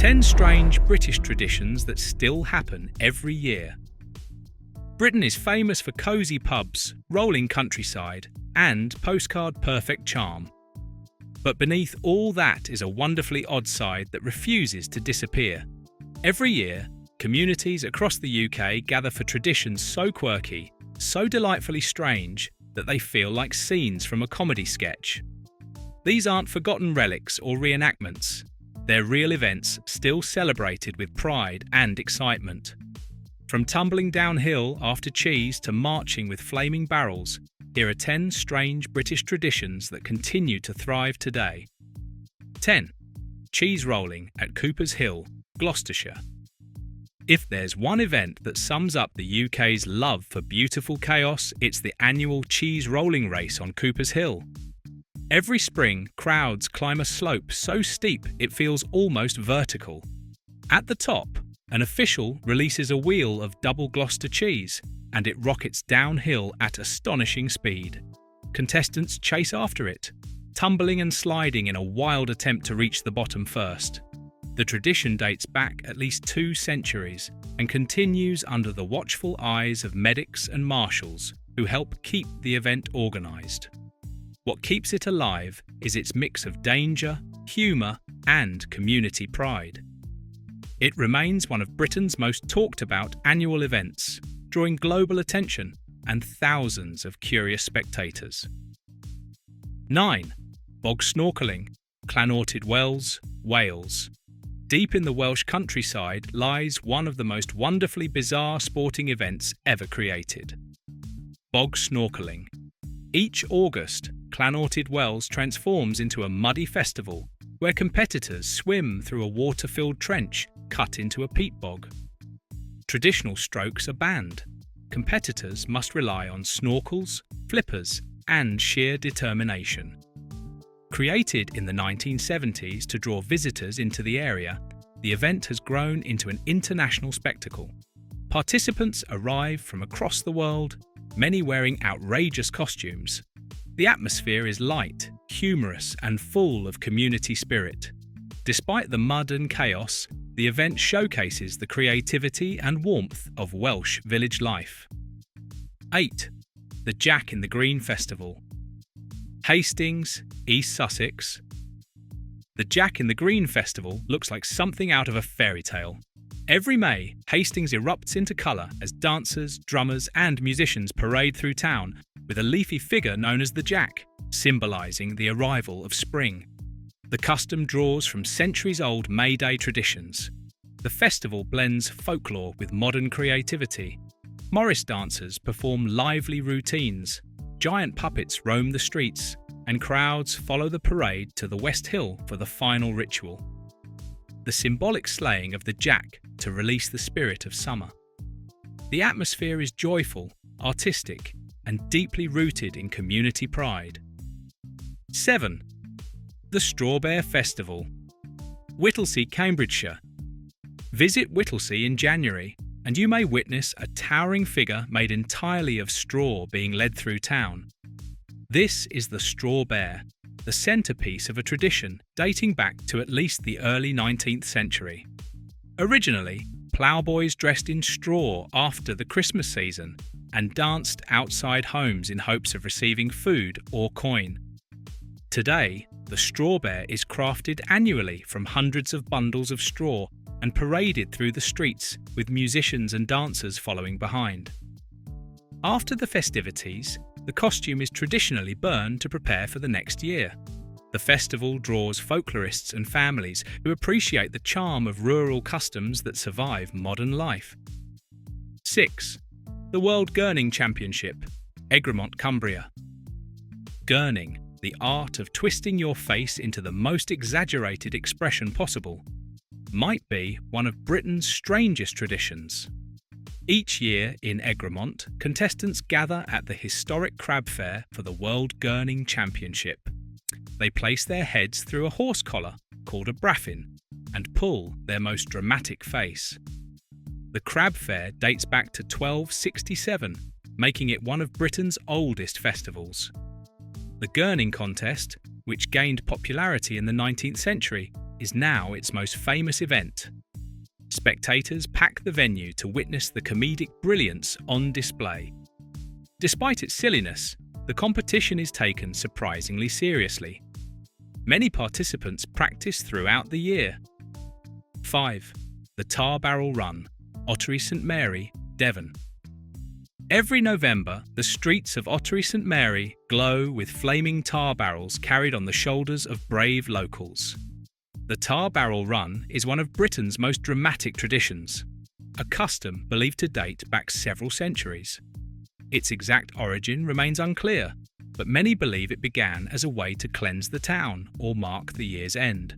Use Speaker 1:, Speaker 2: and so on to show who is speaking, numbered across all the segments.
Speaker 1: 10 strange British traditions that still happen every year. Britain is famous for cosy pubs, rolling countryside, and postcard-perfect charm. But beneath all that is a wonderfully odd side that refuses to disappear. Every year, communities across the UK gather for traditions so quirky, so delightfully strange, that they feel like scenes from a comedy sketch. These aren't forgotten relics or reenactments. They're real events still celebrated with pride and excitement. From tumbling downhill after cheese to marching with flaming barrels, here are 10 strange British traditions that continue to thrive today. 10. Cheese rolling at Cooper's Hill, Gloucestershire. If there's one event that sums up the UK's love for beautiful chaos, it's the annual cheese rolling race on Cooper's Hill. Every spring, crowds climb a slope so steep it feels almost vertical. At the top, an official releases a wheel of Double Gloucester cheese, and it rockets downhill at astonishing speed. Contestants chase after it, tumbling and sliding in a wild attempt to reach the bottom first. The tradition dates back at least 2 centuries and continues under the watchful eyes of medics and marshals who help keep the event organised. What keeps it alive is its mix of danger, humour, and community pride. It remains one of Britain's most talked about annual events, drawing global attention and thousands of curious spectators. 9. Bog snorkeling, Llanortyd Wells, Wales. Deep in the Welsh countryside lies one of the most wonderfully bizarre sporting events ever created. Bog snorkeling. Each August, Llanortyd Wells transforms into a muddy festival where competitors swim through a water-filled trench cut into a peat bog. Traditional strokes are banned. Competitors must rely on snorkels, flippers, and sheer determination. Created in the 1970s to draw visitors into the area, the event has grown into an international spectacle. Participants arrive from across the world, many wearing outrageous costumes. The atmosphere is light, humorous, and full of community spirit. Despite the mud and chaos, the event showcases the creativity and warmth of Welsh village life. 8. The Jack in the Green Festival. Hastings, East Sussex. The Jack in the Green Festival looks like something out of a fairy tale. Every May, Hastings erupts into colour as dancers, drummers, and musicians parade through town with a leafy figure known as the Jack, symbolising the arrival of spring. The custom draws from centuries-old May Day traditions. The festival blends folklore with modern creativity. Morris dancers perform lively routines, giant puppets roam the streets, and crowds follow the parade to the West Hill for the final ritual. The symbolic slaying of the Jack to release the spirit of summer. The atmosphere is joyful, artistic, and deeply rooted in community pride. 7. The Strawberry Festival. Whittlesea, Cambridgeshire. Visit Whittlesea in January, and you may witness a towering figure made entirely of straw being led through town. This is the Straw Bear, the centrepiece of a tradition dating back to at least the early 19th century. Originally, ploughboys dressed in straw after the Christmas season and danced outside homes in hopes of receiving food or coin. Today, the Straw Bear is crafted annually from hundreds of bundles of straw and paraded through the streets with musicians and dancers following behind. After the festivities, the costume is traditionally burned to prepare for the next year. The festival draws folklorists and families who appreciate the charm of rural customs that survive modern life. 6. The World Gurning Championship, Egremont, Cumbria. Gurning, the art of twisting your face into the most exaggerated expression possible, might be one of Britain's strangest traditions. Each year in Egremont, contestants gather at the historic crab fair for the World Gurning Championship. They place their heads through a horse collar, called a braffin, and pull their most dramatic face. The crab fair dates back to 1267, making it one of Britain's oldest festivals. The gurning contest, which gained popularity in the 19th century, is now its most famous event. Spectators pack the venue to witness the comedic brilliance on display. Despite its silliness, the competition is taken surprisingly seriously. Many participants practice throughout the year. 5. The Tar Barrel Run, Ottery St Mary, Devon. Every November, the streets of Ottery St Mary glow with flaming tar barrels carried on the shoulders of brave locals. The Tar Barrel Run is one of Britain's most dramatic traditions, a custom believed to date back several centuries. Its exact origin remains unclear, but many believe it began as a way to cleanse the town or mark the year's end.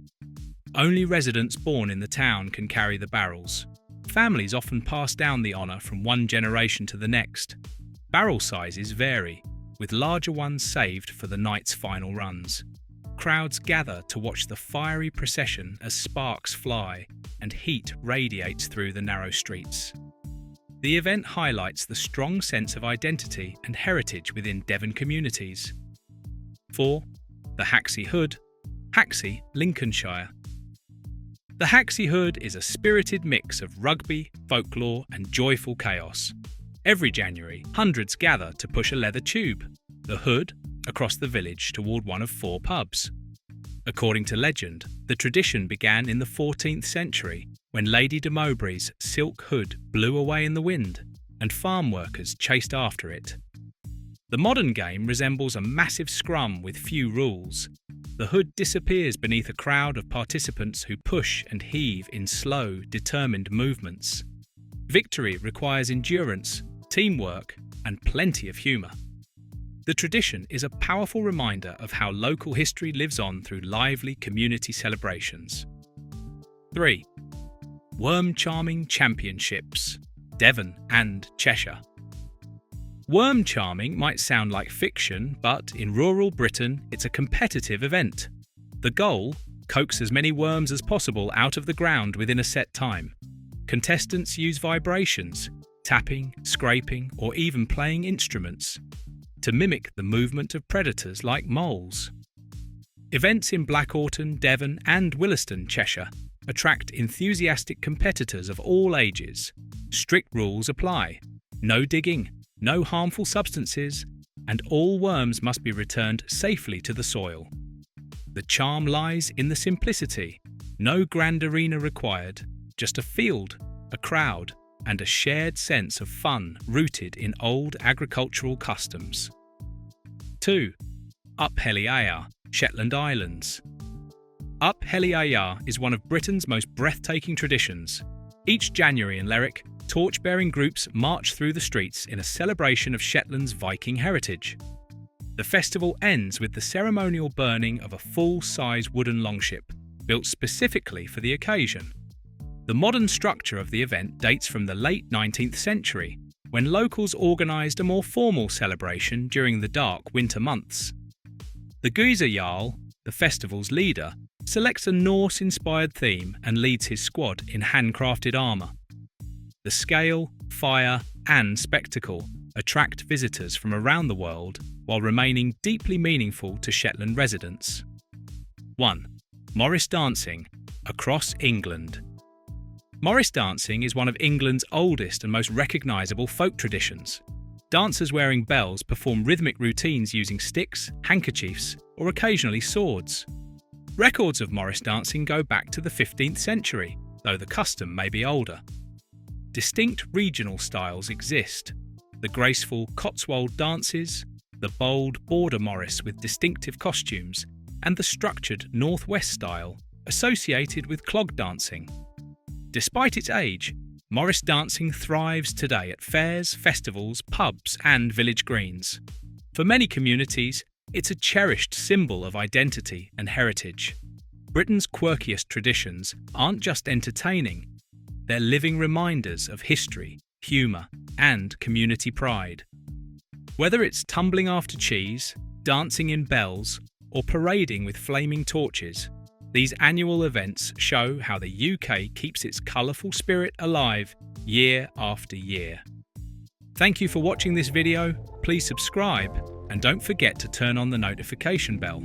Speaker 1: Only residents born in the town can carry the barrels. Families often pass down the honour from one generation to the next. Barrel sizes vary, with larger ones saved for the night's final runs. Crowds gather to watch the fiery procession as sparks fly and heat radiates through the narrow streets. The event highlights the strong sense of identity and heritage within Devon communities. 4. The Haxey Hood, Haxey, Lincolnshire. The Haxey Hood is a spirited mix of rugby, folklore and joyful chaos. Every January, hundreds gather to push a leather tube, the hood, across the village toward one of 4 pubs. According to legend, the tradition began in the 14th century when Lady de Mowbray's silk hood blew away in the wind and farm workers chased after it. The modern game resembles a massive scrum with few rules. The hood disappears beneath a crowd of participants who push and heave in slow, determined movements. Victory requires endurance, teamwork, and plenty of humour. The tradition is a powerful reminder of how local history lives on through lively community celebrations. 3. Worm Charming Championships, Devon and Cheshire. Worm charming might sound like fiction, but in rural Britain it's a competitive event. The goal? Coax as many worms as possible out of the ground within a set time. Contestants use vibrations, tapping, scraping, or even playing instruments to mimic the movement of predators like moles. Events in Blackawton, Devon and Williston, Cheshire attract enthusiastic competitors of all ages. Strict rules apply. No digging, no harmful substances, and all worms must be returned safely to the soil. The charm lies in the simplicity. No grand arena required, just a field, a crowd, and a shared sense of fun rooted in old agricultural customs. 2. Up Helly Aa, Shetland Islands. Up Helly Aa is one of Britain's most breathtaking traditions. Each January in Lerwick, torch-bearing groups march through the streets in a celebration of Shetland's Viking heritage. The festival ends with the ceremonial burning of a full-size wooden longship, built specifically for the occasion. The modern structure of the event dates from the late 19th century, when locals organised a more formal celebration during the dark winter months. The Geyser Jarl, the festival's leader, selects a Norse-inspired theme and leads his squad in handcrafted armour. The scale, fire, and spectacle attract visitors from around the world while remaining deeply meaningful to Shetland residents. 1. Morris dancing, across England. Morris dancing is one of England's oldest and most recognisable folk traditions. Dancers wearing bells perform rhythmic routines using sticks, handkerchiefs, or occasionally swords. Records of Morris dancing go back to the 15th century, though the custom may be older. Distinct regional styles exist: the graceful Cotswold dances, the bold Border Morris with distinctive costumes, and the structured Northwest style associated with clog dancing. Despite its age, Morris dancing thrives today at fairs, festivals, pubs, and village greens. For many communities, it's a cherished symbol of identity and heritage. Britain's quirkiest traditions aren't just entertaining, they're living reminders of history, humour, and community pride. Whether it's tumbling after cheese, dancing in bells, or parading with flaming torches, these annual events show how the UK keeps its colourful spirit alive year after year. Thank you for watching this video. Please subscribe and don't forget to turn on the notification bell.